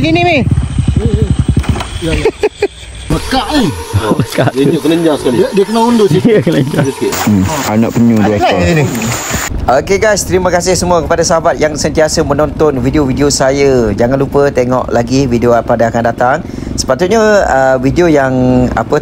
gini Mi. Ya. Mekak ni. Mekak. Dia kena lenjar sekali. Dia kena undur sikit. Dia kena lenjar sikit. Anak penyu 2 ekor. Okay guys, terima kasih semua kepada sahabat yang sentiasa menonton video-video saya. Jangan lupa tengok lagi video apa yang akan datang. Sepatutnya video yang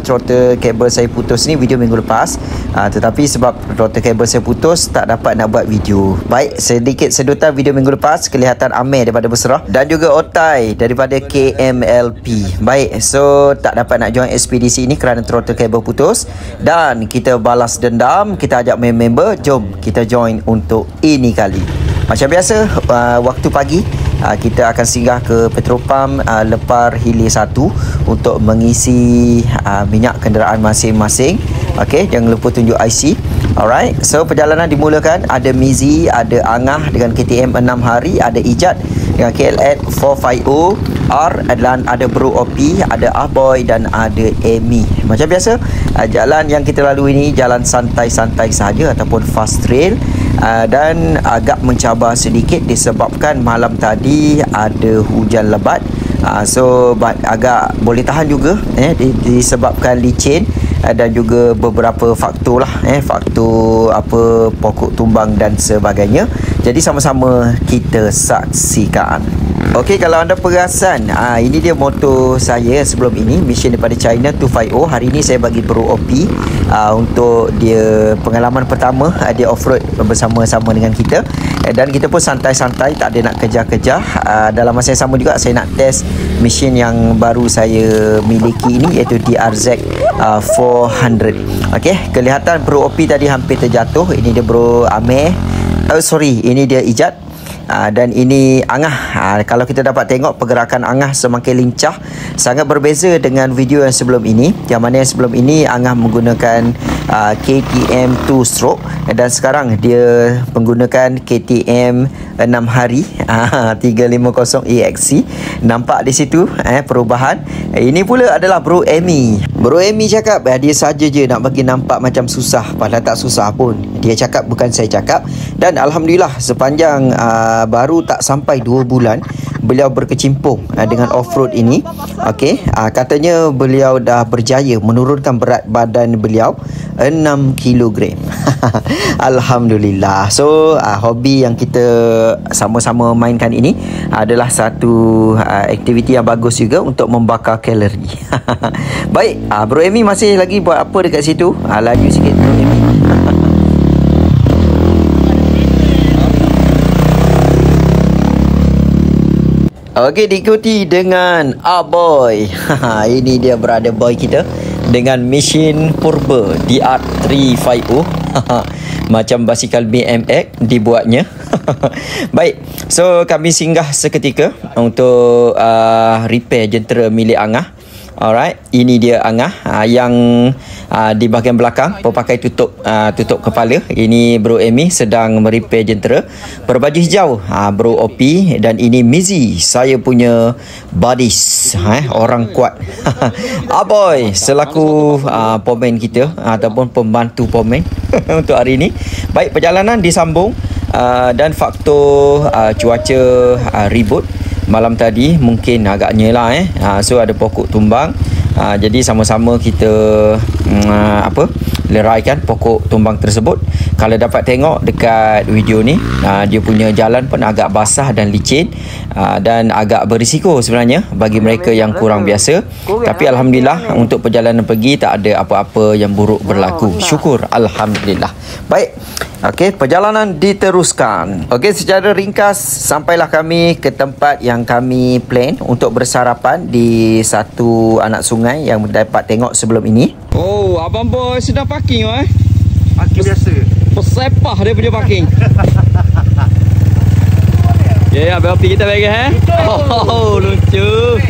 throttle kabel saya putus ni video minggu lepas, tetapi sebab throttle kabel saya putus tak dapat nak buat video. Baik, sedikit sedutan video minggu lepas, kelihatan Amir daripada Besrah dan juga Otai daripada KMLP. Baik, so tak dapat nak join ekspedisi ini kerana throttle kabel putus, dan kita balas dendam, kita ajak member, jom kita join untuk ini kali. Macam biasa, waktu pagi kita akan singgah ke Petropam Lepar Hilir 1 untuk mengisi minyak kenderaan masing-masing. Okey, jangan lupa tunjuk IC. Alright, so perjalanan dimulakan. Ada Mizi, ada Angah dengan KTM 6 hari, ada Ijat dengan KLX 450 R, dan ada Bro Opi, ada Ahboy dan ada Amy. Macam biasa, jalan yang kita lalui ini jalan santai-santai sahaja ataupun fast trail, dan agak mencabar sedikit disebabkan malam tadi ada hujan lebat. So agak boleh tahan juga disebabkan licin dan juga beberapa faktor lah, faktor pokok tumbang dan sebagainya. Jadi sama-sama kita saksikan. Okey, kalau anda perasan, ini dia motor saya sebelum ini, Mission daripada China 250. Hari ini saya bagi Bro Opi untuk dia pengalaman pertama dia off-road bersama-sama dengan kita, dan kita pun santai-santai, tak ada nak kejar-kejar. Dalam masa yang sama juga saya nak test Mission yang baru saya miliki ini, iaitu DRZ 400. Okey, kelihatan Bro Opi tadi hampir terjatuh. Ini dia Bro Amir, ini dia Ijat. Dan ini Angah. Kalau kita dapat tengok pergerakan Angah semakin lincah, sangat berbeza dengan video yang sebelum ini. Yang mana yang sebelum ini Angah menggunakan KTM 2 stroke, dan sekarang dia menggunakan KTM 6 hari 350 EXC. Nampak di situ perubahan. Ini pula adalah Bro Amy. Bro Amy cakap dia saja je nak bagi nampak macam susah, padahal tak susah pun. Dia cakap, bukan saya cakap. Dan alhamdulillah sepanjang baru tak sampai 2 bulan beliau berkecimpung dengan off-road ini. Okey, katanya beliau dah berjaya menurunkan berat badan beliau 6 kg. Alhamdulillah. So hobi yang kita sama-sama mainkan ini adalah satu aktiviti yang bagus juga untuk membakar kalori. Baik, Bro Amy masih lagi buat apa dekat situ? Laju sikit Bro Amy. Okey, diikuti dengan Ahboy. Ini dia brother boy kita dengan mesin purba DR350. Macam basikal BMX dibuatnya. Baik, so kami singgah seketika untuk repair jentera milik Angah. Alright, ini dia Angah yang di bahagian belakang pakai tutup kepala. Ini Bro Amy sedang merepair jentera. Berbaju hijau Bro Opi, dan ini Mizi, saya punya buddies, orang kuat. Aboy selaku pomen kita ataupun pembantu pomen untuk hari ini. Baik, perjalanan disambung, dan faktor cuaca ribut malam tadi mungkin agaknya lah so ada pokok tumbang. Jadi sama-sama kita leraikan pokok tumbang tersebut. Kalau dapat tengok dekat video ni, dia punya jalan pun agak basah dan licin, dan agak berisiko sebenarnya bagi mereka yang kurang biasa. Tapi alhamdulillah untuk perjalanan pergi tak ada apa-apa yang buruk berlaku. Syukur alhamdulillah. Baik, okey, perjalanan diteruskan. Okey, secara ringkas sampailah kami ke tempat yang kami plan untuk bersarapan di satu anak sungai yang dapat tengok sebelum ini. Oh, abang boy sedang parking Parking biasa. Persepah dia punya parking. Ya, abang pergi kita bagi Oh, lucu.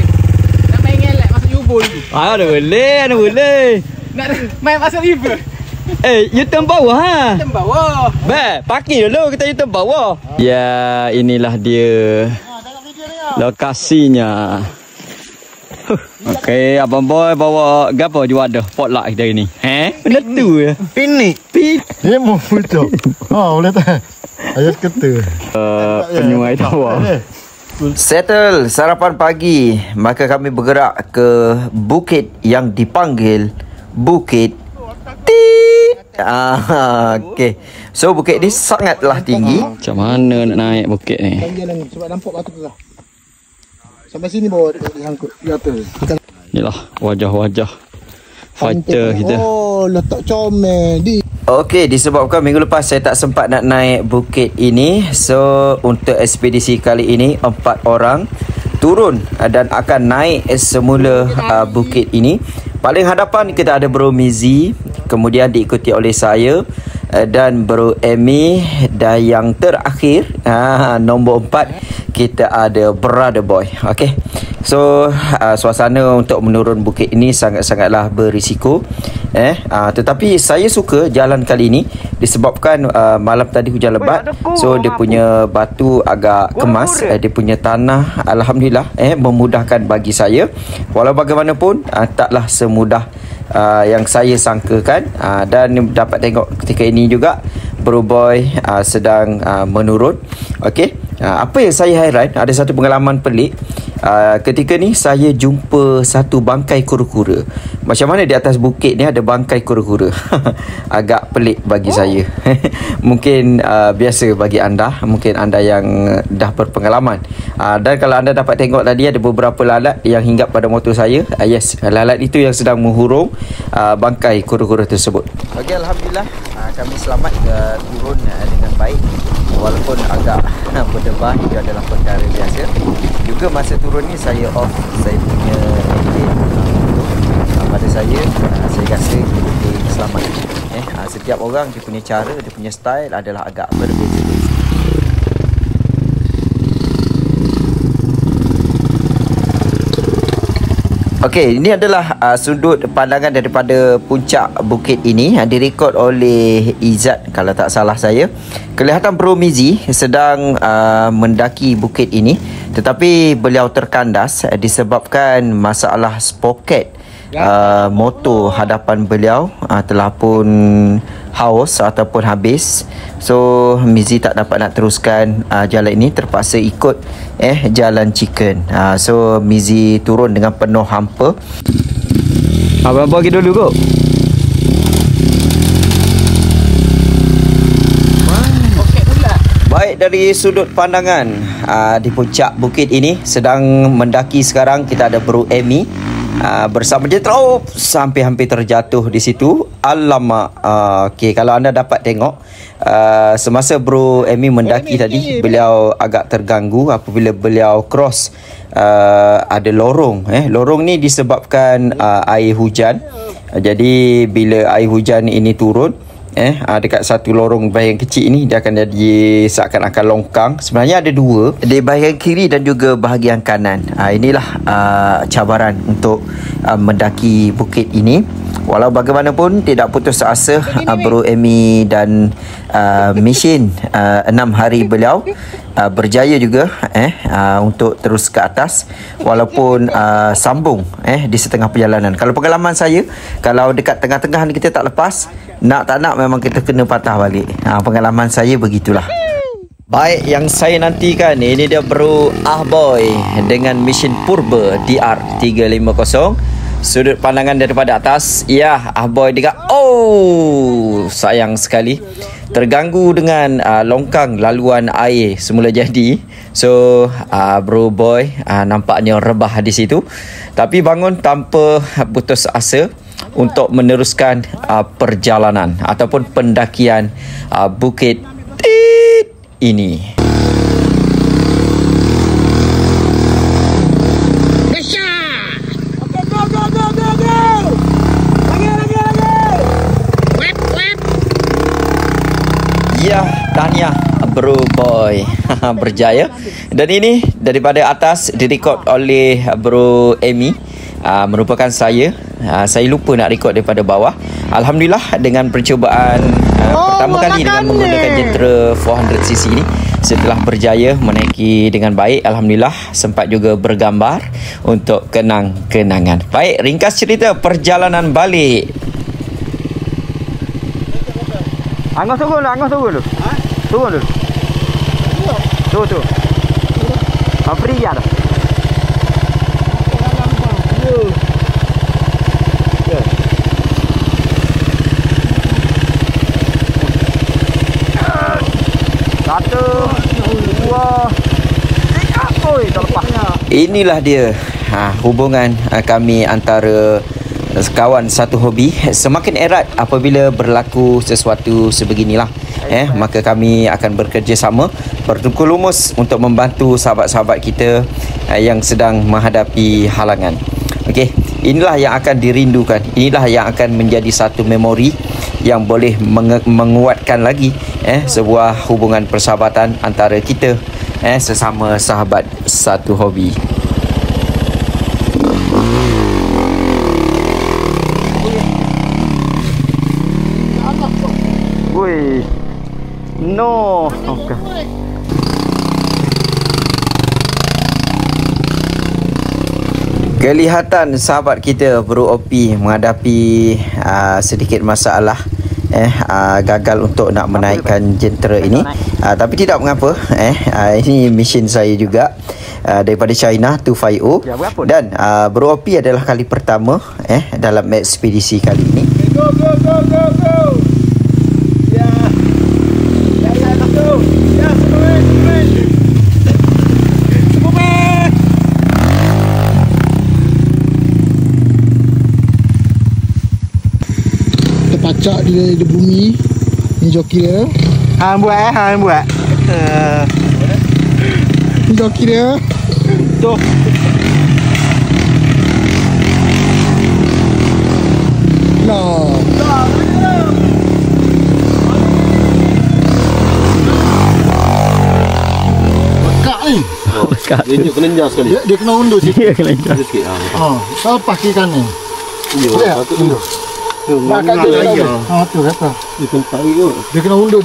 Nak main ngelak masuk jubul tu. Ada boleh. Nak main masuk river. U-turn bawah Turn bawah. Parking dulu, kita U-turn bawah. Ya, inilah dia lokasinya. Okey, abang boy bawa gapo je wadah potluck kita hari ni. Benda tu ya. Pinik. Dia mau betul. Boleh tak? Ayat kata. Penyu air tawar. Settle sarapan pagi, maka kami bergerak ke bukit yang dipanggil Bukit Tit. Okey. So bukit ni sangatlah tinggi. Macam mana nak naik bukit ni? Jalan ni sebab nampak batu tu lah. Sampai sini bawa sangkut di atas. Inilah wajah-wajah fighter kita. Oh, letak comel di. Okey, disebabkan minggu lepas saya tak sempat nak naik bukit ini. So untuk ekspedisi kali ini 4 orang turun dan akan naik semula bukit ini. Paling hadapan kita ada Bro Mizi, kemudian diikuti oleh saya dan Bro Amy, dan yang terakhir nombor 4 kita ada Brother Boy. Okey. So suasana untuk menurun bukit ini sangat-sangatlah berisiko. Tetapi saya suka jalan kali ini disebabkan malam tadi hujan lebat. So dia punya batu agak kemas, dia punya tanah alhamdulillah memudahkan bagi saya. Walau bagaimanapun taklah semudah yang saya sangkakan, dan dapat tengok ketika ini juga Bro Boy sedang menurun. Okey. Apa yang saya hairan, ada satu pengalaman pelik. Ketika ni saya jumpa satu bangkai kura-kura. Macam mana di atas bukit ni ada bangkai kura-kura? Agak pelik bagi saya. Mungkin biasa bagi anda, mungkin anda yang dah berpengalaman. Dan kalau anda dapat tengok tadi ada beberapa lalat yang hinggap pada motor saya. Yes, lalat itu yang sedang menghurung bangkai kura-kura tersebut. Okey, alhamdulillah kami selamat turun dengan baik. Walaupun agak berdebar, itu adalah perkara biasa. Juga masa turun ni saya off saya punya engine pada saya rasa lebih selamat. Setiap orang dia punya cara, dia punya style adalah agak berbeza-beza. Okey, ini adalah sudut pandangan daripada puncak bukit ini. Direkod oleh Izzat kalau tak salah saya. Kelihatan Bro Mizi sedang mendaki bukit ini, tetapi beliau terkandas disebabkan masalah sproket motor hadapan beliau telah pun haus ataupun habis. So Mizi tak dapat nak teruskan jalan ini, terpaksa ikut jalan chicken. So Mizi turun dengan penuh hampa. Abang bagi dulu kok. Baik, dari sudut pandangan di puncak bukit ini sedang mendaki sekarang, kita ada Bro Amy bersama dia hampir terjatuh di situ. Alamak. Okey, kalau anda dapat tengok semasa Bro Amy mendaki tadi, beliau agak terganggu apabila beliau cross ada lorong. Lorong ni disebabkan air hujan. Jadi bila air hujan ini turun, dekat satu lorong bahagian kecil ini, dia akan jadi seakan-akan longkang. Sebenarnya ada dua, di bahagian kiri dan juga bahagian kanan. Inilah cabaran untuk mendaki bukit ini. Walau bagaimanapun tidak putus asa Bro Amy dan mesin 6 hari beliau berjaya juga untuk terus ke atas, walaupun sambung di setengah perjalanan. Kalau pengalaman saya, kalau dekat tengah-tengah ni kita tak lepas, nak tak nak memang kita kena patah balik. Pengalaman saya begitulah. Baik, yang saya nantikan ini dia Bro Ahboy dengan mesin Purba DR350. Sudut pandangan daripada atas, ya, Ahboy dekat. Oh, sayang sekali terganggu dengan longkang laluan air semula jadi. So Bro Boy nampaknya rebah di situ, tapi bangun tanpa putus asa untuk meneruskan perjalanan ataupun pendakian bukit Tit ini. Ya, tahniah Bro Boy berjaya. Dan ini daripada atas direkod oleh Bro Amy, merupakan saya. Saya lupa nak rekod daripada bawah. Alhamdulillah, dengan percubaan pertama kali dengan menggunakan Gentra 400cc ini, setelah berjaya menaiki dengan baik, alhamdulillah sempat juga bergambar untuk kenang-kenangan. Baik, ringkas cerita perjalanan balik. Angah turun dulu. Turun dulu. Tu. Free ya dah. Satu, dua, tiga. Oi, dah lepas. Inilah dia hubungan kami antara kawan satu hobi. Semakin erat apabila berlaku sesuatu sebeginilah. Maka kami akan bekerjasama bertukar lumus untuk membantu sahabat-sahabat kita yang sedang menghadapi halangan. Okey, inilah yang akan dirindukan. Inilah yang akan menjadi satu memori yang boleh menguatkan lagi sebuah hubungan persahabatan antara kita sesama sahabat satu hobi. Woi. No. Okay. Kelihatan sahabat kita Bro Opi menghadapi sedikit masalah gagal untuk nak menaikkan jentera ini. Tapi tidak mengapa. Ini mesin saya juga daripada China 250 dan Bro Opi adalah kali pertama dalam ekspedisi kali ini. Go. Ya. Go. Ya, Superman. Terpacak di bumi. Ni joki dia. Hang buat. Ni joki dia. Tu. No. Dia kena lenjar sekali. Dia kena undur sikit. Dia kena lenjar sikit. Oh, lepas kiri kanan. Ya, patut undur. Makan dia lagi. Tu kata. Dia kena tarik tu. Dia kena undur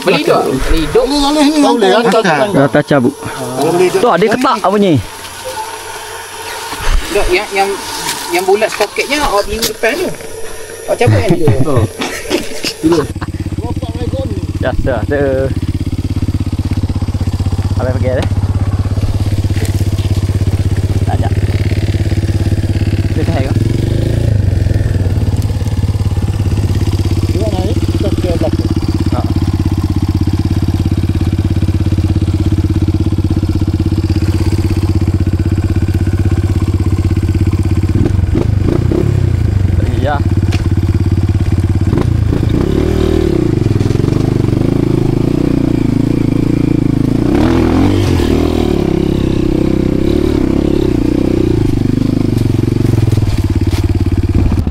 Beli dah. Hidup ni boleh Rata cabut. Tu ada ketak bunyi. Dok yang bulat soketnya awak minggu depan tu. Awak cabut kan? Dah. Apa pergi dah? Tak ada. Dia dah ke? Dia naik kita ke belakang. Ya.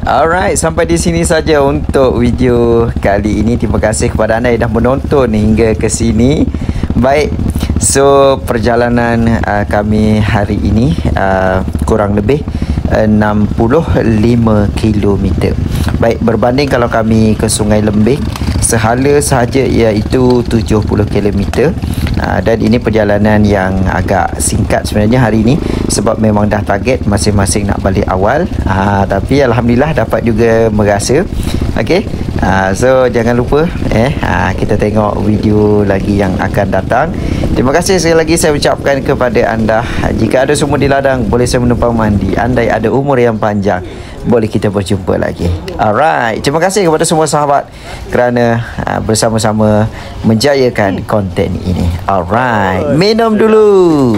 Alright, sampai di sini saja untuk video kali ini. Terima kasih kepada anda yang dah menonton hingga ke sini. Baik, so perjalanan kami hari ini kurang lebih 65 km. Baik, berbanding kalau kami ke Sungai Lembing, sehala sahaja iaitu 70 km. Dan ini perjalanan yang agak singkat sebenarnya hari ini, sebab memang dah target masing-masing nak balik awal. Tapi Alhamdulillah dapat juga merasa. Okey, so jangan lupa kita tengok video lagi yang akan datang. Terima kasih sekali lagi saya ucapkan kepada anda. Jika ada semua di ladang, boleh saya menumpang mandi. Andai ada umur yang panjang, boleh kita berjumpa lagi. Alright, terima kasih kepada semua sahabat kerana bersama-sama menjayakan konten ini. Alright, minum dulu.